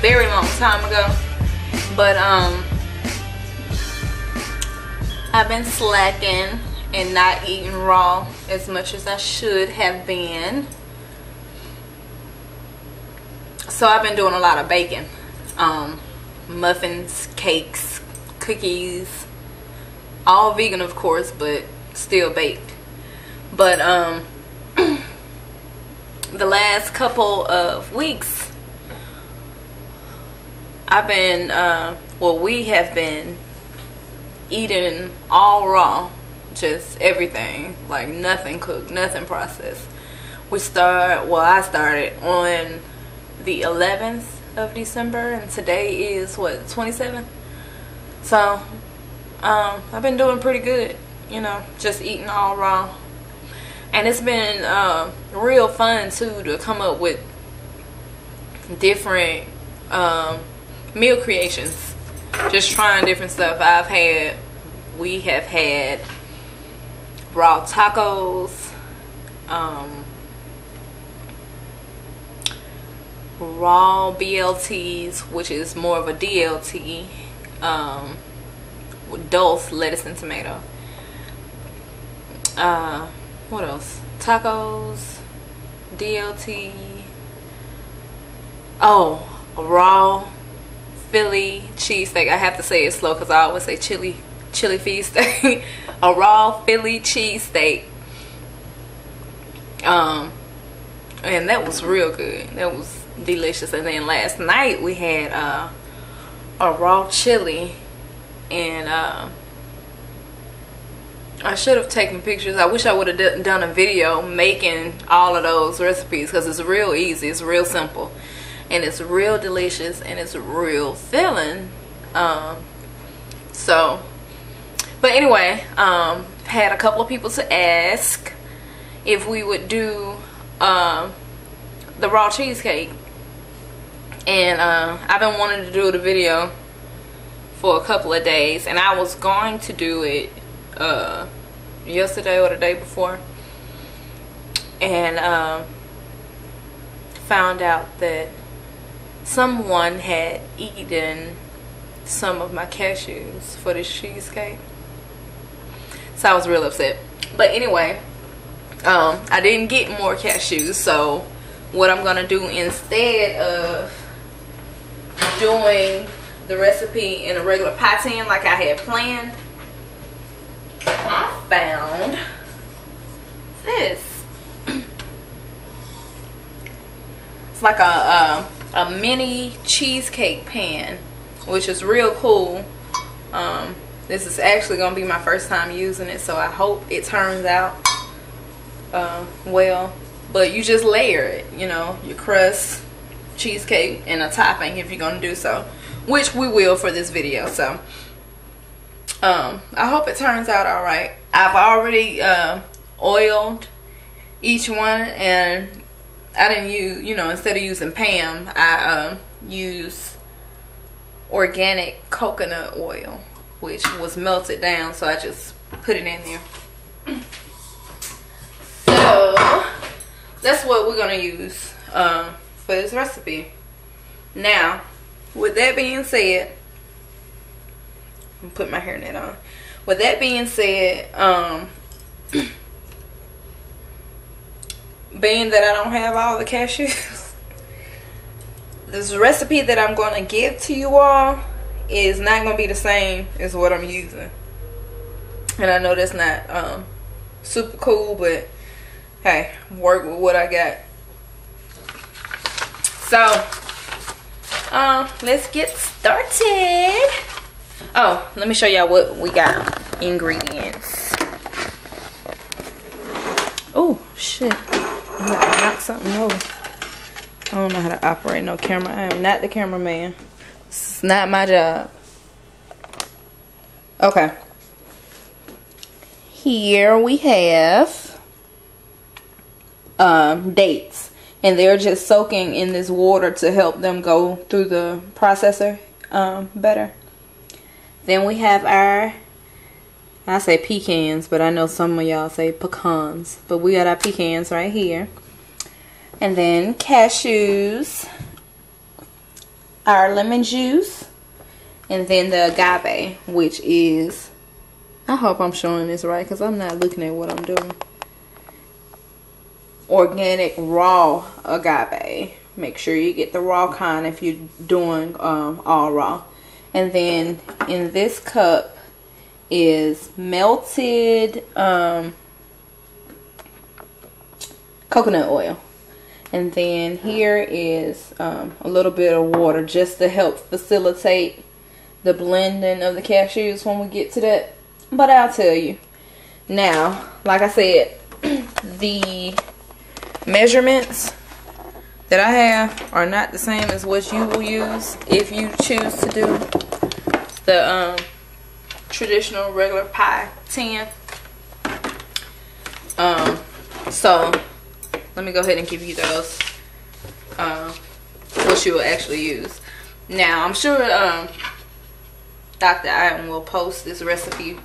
very long time ago. But I've been slacking and not eating raw as much as I should have been. So I've been doing a lot of baking. Muffins, cakes, cookies, all vegan of course, but still baked. But the last couple of weeks I've been well, we have been eating all raw, just everything, like nothing cooked, nothing processed. I started on the 11th of December, and today is what, 27th? So I've been doing pretty good, you know, just eating all raw. And it's been real fun too to come up with different meal creations, just trying different stuff. We have had raw tacos, raw BLTs, which is more of a DLT, with dulse, lettuce and tomato. What else? Tacos, DLT. Oh, a raw Philly cheesesteak. I have to say it slow because I always say chili feast steak. A raw Philly cheesesteak. And that was real good. That was delicious. And then last night we had a raw chili, and I should have taken pictures. I wish I would have done a video making all of those recipes, because it's real easy, it's real simple, and it's real delicious, and it's real filling. So but anyway, had a couple of people to ask if we would do the raw cheesecake, and I've been wanting to do the video for a couple of days, and I was going to do it yesterday or the day before, and found out that someone had eaten some of my cashews for this cheesecake, so I was real upset. But anyway, I didn't get more cashews, so what I'm gonna do instead of doing the recipe in a regular pie tin like I had planned, I found this. It's like a mini cheesecake pan, which is real cool. This is actually gonna be my first time using it, so I hope it turns out well. But you just layer it, you know, your crust, cheesecake, and a topping if you're gonna do so, which we will for this video. So I hope it turns out all right. I've already oiled each one, and I didn't use, you know, instead of using Pam, I use organic coconut oil, which was melted down, so I just put it in there. So that's what we're gonna use for this recipe. Now, with that being said, I'm putting my hairnet on. With that being said, being that I don't have all the cashews, this recipe that I'm going to give to you all is not going to be the same as what I'm using. And I know that's not super cool, but hey, work with what I got. So let's get started. Oh, let me show y'all what we got. Ingredients. Oh shit, I'm about to knock something over. I don't know how to operate no camera. I am not the cameraman. This is not my job. Okay, here we have dates, and they're just soaking in this water to help them go through the processor better. Then we have our, I say pecans, but I know some of y'all say pecans, but we got our pecans right here. And then cashews, our lemon juice, and then the agave, which is, I hope I'm showing this right because I'm not looking at what I'm doing. Organic raw agave. Make sure you get the raw kind if you're doing all raw. And then in this cup is melted coconut oil. And then here is a little bit of water just to help facilitate the blending of the cashews when we get to that. But I'll tell you. Now, like I said, the measurements that I have are not the same as what you will use if you choose to do the traditional regular pie tin. So let me go ahead and give you those, what you will actually use. Now I'm sure Dr. Item will post this recipe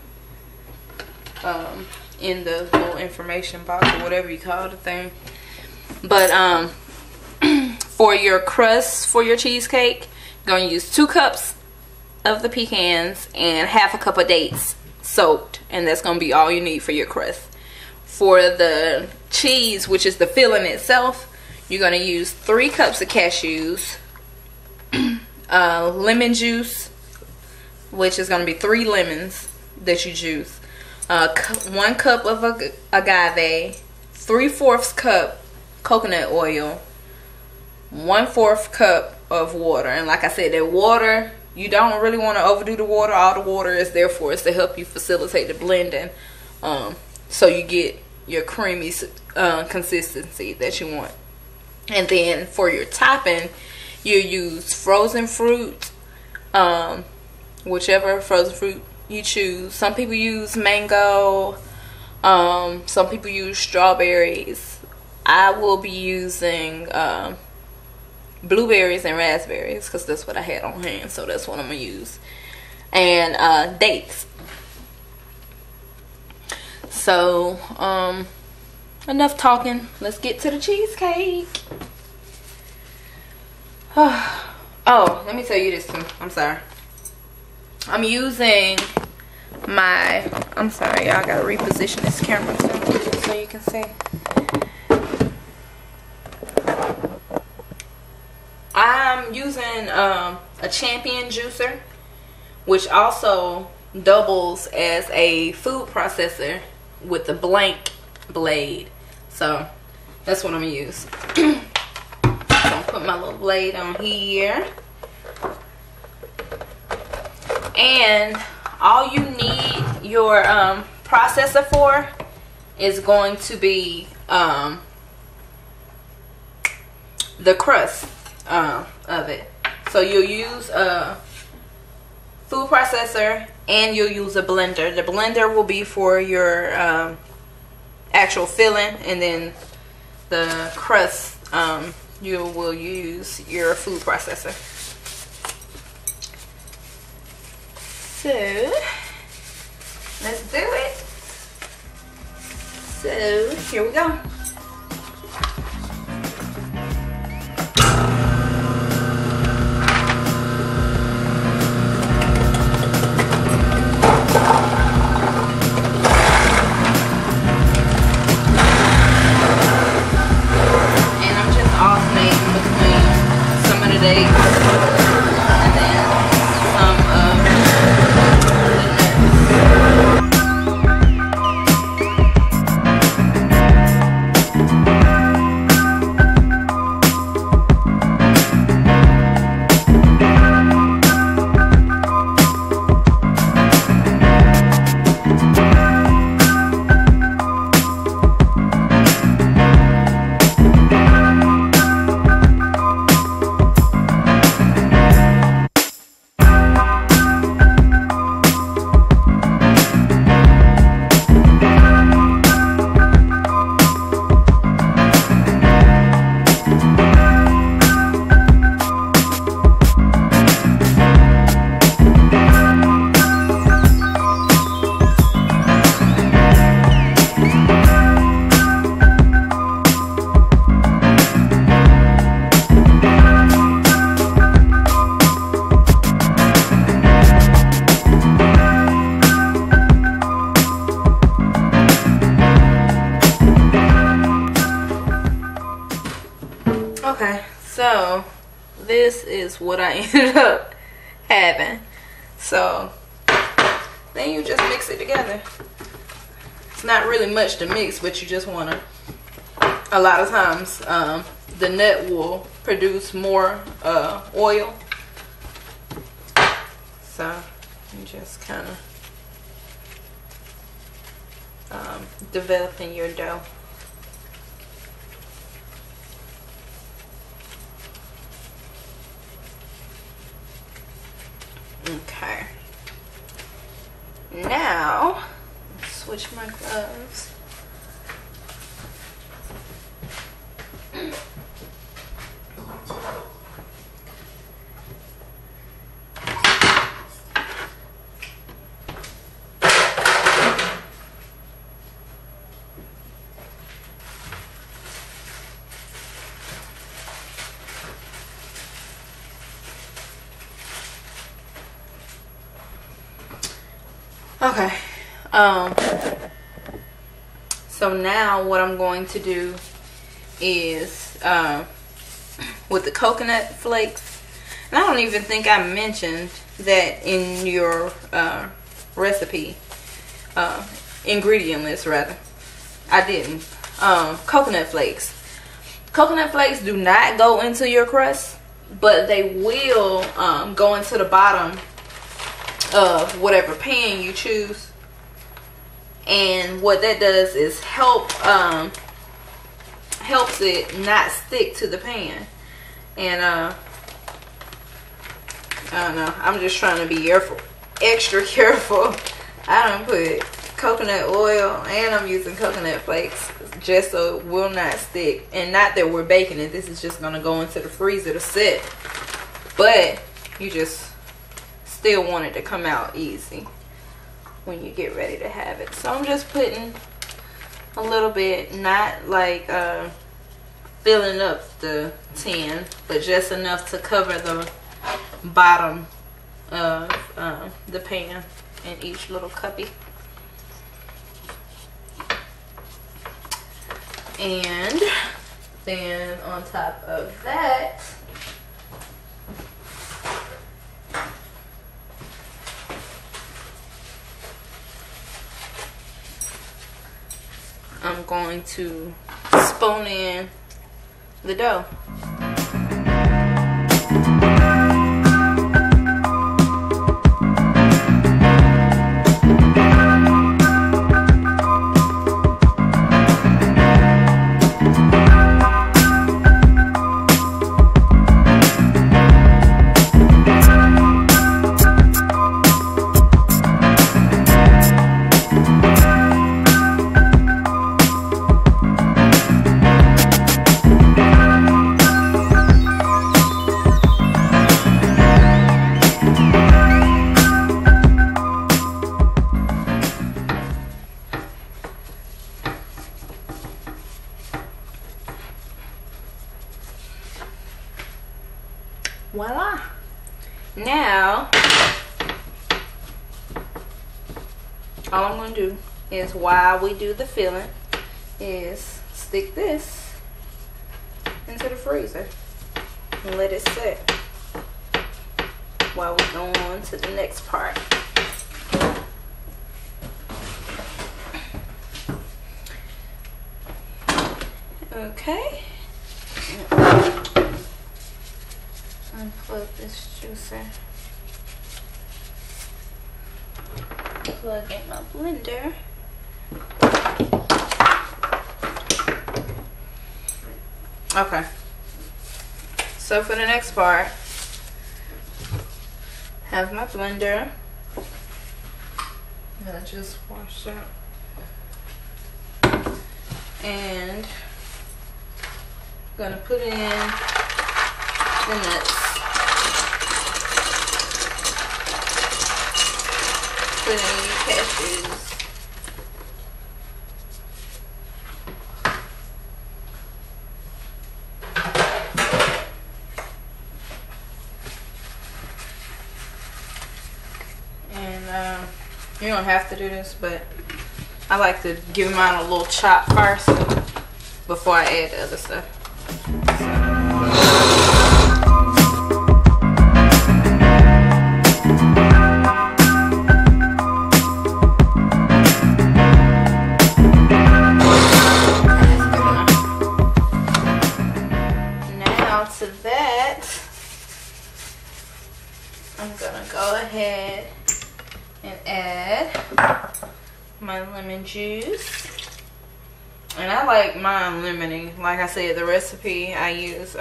in the little information box or whatever you call the thing. But for your crust for your cheesecake, you're going to use 2 cups of the pecans and half a cup of dates soaked, and that's going to be all you need for your crust. For the cheese, which is the filling itself, you're going to use 3 cups of cashews, lemon juice, which is going to be 3 lemons that you juice, 1 cup of agave, 3/4 cup coconut oil, 1/4 cup of water. And like I said, that water, you don't really want to overdo the water. All the water is there for is to help you facilitate the blending, so you get your creamy consistency that you want. And then for your topping, you use frozen fruit, whichever frozen fruit you choose. Some people use mango, some people use strawberries. I will be using blueberries and raspberries because that's what I had on hand, so that's what I'm gonna use. And dates. So enough talking, let's get to the cheesecake. Oh, let me tell you this too. I'm sorry. I'm using my, I'm sorry y'all, gotta reposition this camera so you can see. I'm using a Champion juicer, which also doubles as a food processor with a blank blade. So that's what I'm gonna use. So I'm gonna put my little blade on here. And all you need your processor for is going to be the crust of it. So you'll use a food processor and you'll use a blender. The blender will be for your actual filling, and then the crust you will use your food processor. So let's do it. So here we go. this is what I ended up having. So then you just mix it together. It's not really much to mix, but you just want to, a lot of times the nut will produce more oil. So you just kind of developing your dough. Okay. Now, switch my gloves. Okay, so now what I'm going to do is with the coconut flakes, and I don't even think I mentioned that in your recipe, ingredient list rather. I didn't. Coconut flakes. Coconut flakes do not go into your crust, but they will go into the bottom of whatever pan you choose. And what that does is helps it not stick to the pan. And I don't know, I'm just trying to be extra careful. I don't put coconut oil and I'm using coconut flakes just so it will not stick. And not that we're baking it, this is just gonna go into the freezer to sit, but you just still want it to come out easy when you get ready to have it. So I'm just putting a little bit, not like filling up the tin, but just enough to cover the bottom of the pan in each little cuppy. And then on top of that, I'm going to spoon in the dough. Voila. Now, all I'm going to do is, while we do the filling, is stick this into the freezer and let it sit while we go on to the next part. Okay. Unplug this juicer. Plug in my blender. Okay. So for the next part, have my blender that I just washed up, and I'm gonna put in the nuts. Put in your cashews. And you don't have to do this, but I like to give mine a little chop first before I add the other stuff. I'm gonna go ahead and add my lemon juice. And I like mine lemony. Like I said, the recipe I use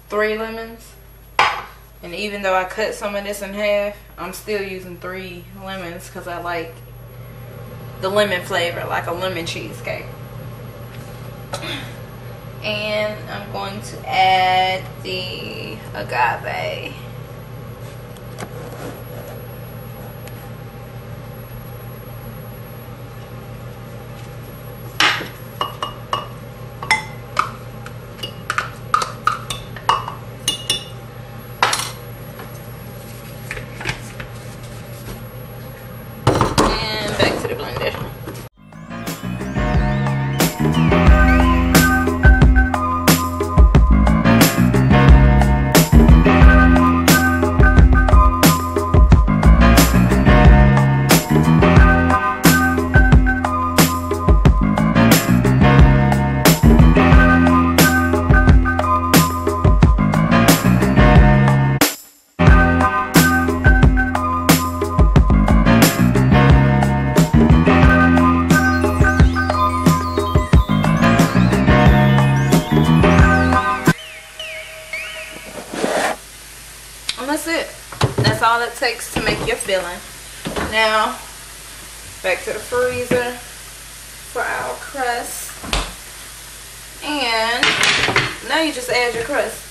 3 lemons. And even though I cut some of this in half, I'm still using 3 lemons because I like the lemon flavor, like a lemon cheesecake. And I'm going to add the agave. That's it. That's all it takes to make your filling. Now, back to the freezer for our crust. And now you just add your crust.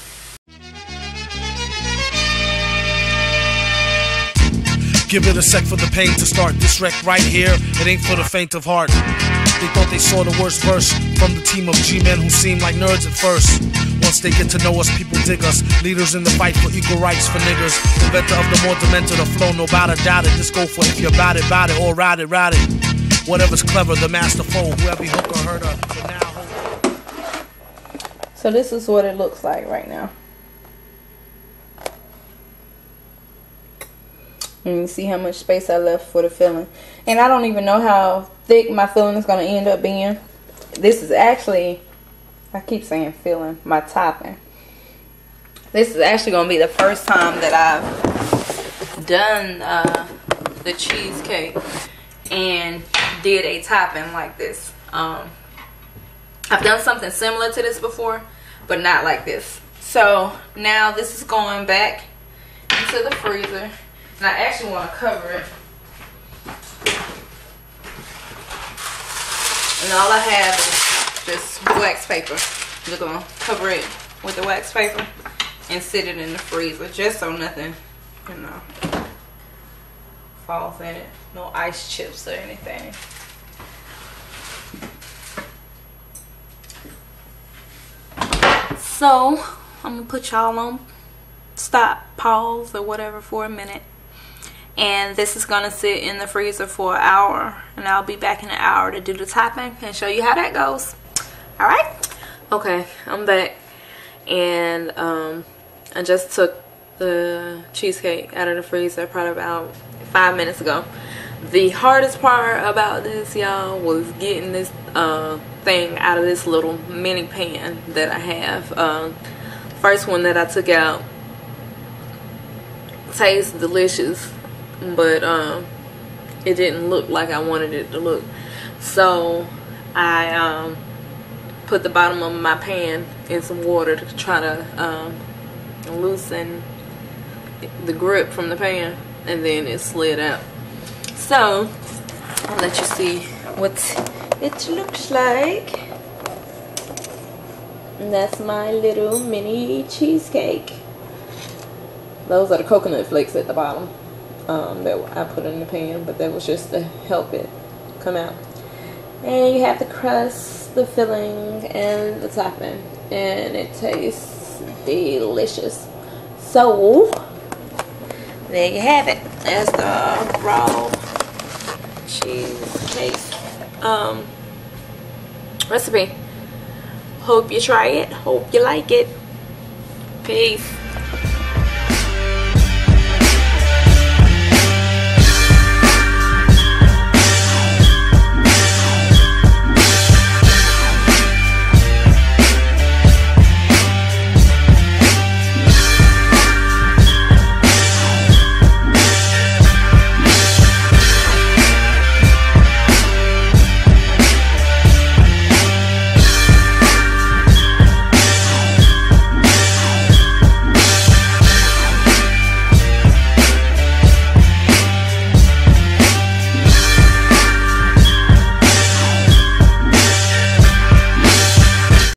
Give it a sec for the pain to start this wreck right here. It ain't for the faint of heart. They thought they saw the worst verse from the team of G-men who seemed like nerds at first. Once they get to know us, people dig us. Leaders in the fight for equal rights for niggas. Inventor of the more demented, the flow, no bout it, doubt it. Just go for it if you're about it, or ride it. Whatever's clever, the masterful, whoever you hook or hurt her. But now, so this is what it looks like right now. And you see how much space I left for the filling. And I don't even know how thick my filling is going to end up being. This is actually, I keep saying filling, my topping. This is actually going to be the first time that I've done the cheesecake and did a topping like this. I've done something similar to this before, but not like this. So now this is going back into the freezer. And I actually want to cover it. And all I have is just wax paper. We're going to cover it with the wax paper and sit it in the freezer just so nothing, you know, falls in it. No ice chips or anything. So, I'm going to put y'all on stop, pause, or whatever for a minute. And this is going to sit in the freezer for an hour. And I'll be back in an hour to do the topping and show you how that goes. Alright? Okay, I'm back. And I just took the cheesecake out of the freezer probably about 5 minutes ago. The hardest part about this, y'all, was getting this thing out of this little mini pan that I have. First one that I took out tastes delicious, but it didn't look like I wanted it to look. So I put the bottom of my pan in some water to try to loosen the grip from the pan, and then it slid out. So I'll let you see what it looks like. And that's my little mini cheesecake. Those are the coconut flakes at the bottom that I put in the pan, but that was just to help it come out. And you have the crust, the filling, and the topping, and it tastes delicious. So there you have it. That's the raw cheesecake recipe. Hope you try it. Hope you like it. Peace.